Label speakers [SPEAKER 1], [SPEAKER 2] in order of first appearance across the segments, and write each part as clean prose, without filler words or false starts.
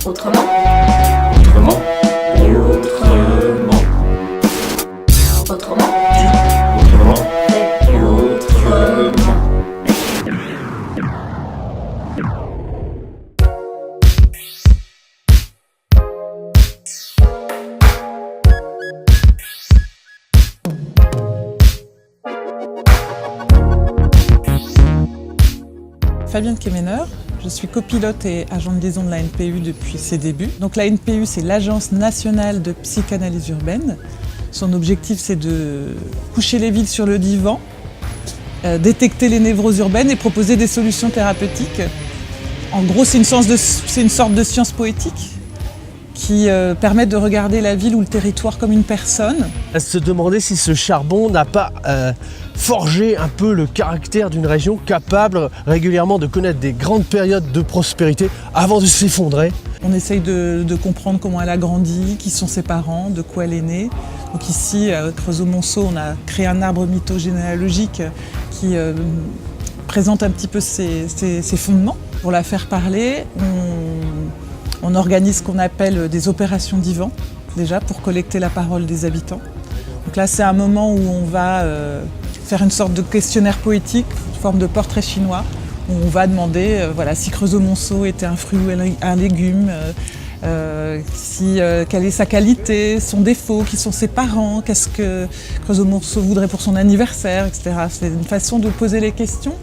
[SPEAKER 1] Autrement.
[SPEAKER 2] Autrement. Autrement.
[SPEAKER 1] Autrement.
[SPEAKER 2] Autrement.
[SPEAKER 1] Autrement.
[SPEAKER 3] Fabienne Kemener, je suis copilote et agent de liaison de la NPU depuis ses débuts. Donc la NPU, c'est l'Agence nationale de psychanalyse urbaine. Son objectif, c'est de coucher les villes sur le divan, détecter les névroses urbaines et proposer des solutions thérapeutiques. En gros, c'est une sorte de science poétique qui permet de regarder la ville ou le territoire comme une personne.
[SPEAKER 4] À se demander si ce charbon n'a pas forgé un peu le caractère d'une région capable régulièrement de connaître des grandes périodes de prospérité avant de s'effondrer.
[SPEAKER 3] On essaye de comprendre comment elle a grandi, qui sont ses parents, de quoi elle est née. Donc ici, à Creusot-Monceau, on a créé un arbre mythogénéalogique qui présente un petit peu ses fondements. Pour la faire parler, on organise ce qu'on appelle des opérations divan, déjà, pour collecter la parole des habitants. Donc là, c'est un moment où on va faire une sorte de questionnaire poétique, sous forme de portrait chinois, où on va demander si Creusot-Monceau était un fruit ou un légume, quelle est sa qualité, son défaut, qui sont ses parents, qu'est-ce que Creusot-Monceau voudrait pour son anniversaire, etc. C'est une façon de poser les questions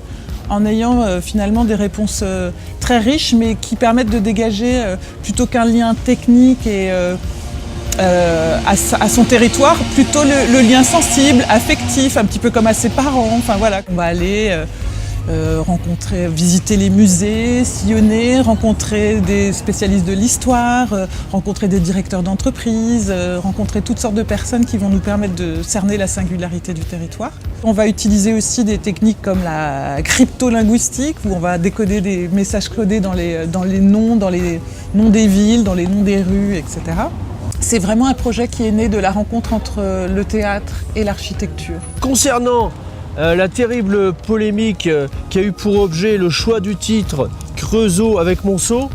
[SPEAKER 3] en ayant finalement des réponses très riches, mais qui permettent de dégager, plutôt qu'un lien technique et à son territoire, plutôt le lien sensible, affectif, un petit peu comme à ses parents. Enfin voilà, on va aller visiter les musées, sillonner, rencontrer des spécialistes de l'histoire, rencontrer des directeurs d'entreprise, rencontrer toutes sortes de personnes qui vont nous permettre de cerner la singularité du territoire. On va utiliser aussi des techniques comme la cryptolinguistique, où on va décoder des messages codés dans les noms des villes, dans les noms des rues, etc. C'est vraiment un projet qui est né de la rencontre entre le théâtre et l'architecture.
[SPEAKER 4] Concernant la terrible polémique qui a eu pour objet le choix du titre Creusot avec Monceau,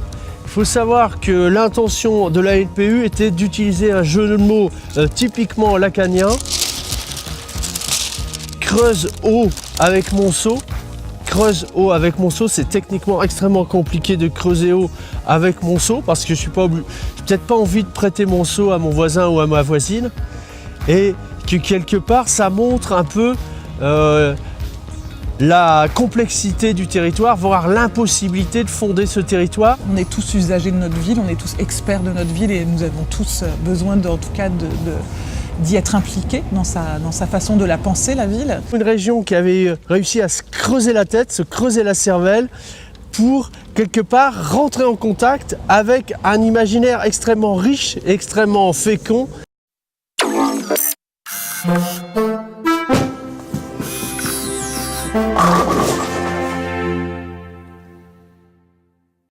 [SPEAKER 4] il faut savoir que l'intention de la NPU était d'utiliser un jeu de mots typiquement lacanien. Creuse-haut avec Monceau. Creuse-haut avec Monceau, c'est techniquement extrêmement compliqué de creuser haut avec Monceau parce que je n'ai peut-être pas envie de prêter Monceau à mon voisin ou à ma voisine. Et que quelque part, ça montre un peu la complexité du territoire, voire l'impossibilité de fonder ce territoire.
[SPEAKER 3] On est tous usagers de notre ville, on est tous experts de notre ville et nous avons tous besoin d'y être impliqués dans sa façon de la penser, la ville.
[SPEAKER 4] Une région qui avait réussi à se creuser la tête, se creuser la cervelle pour quelque part rentrer en contact avec un imaginaire extrêmement riche, extrêmement fécond.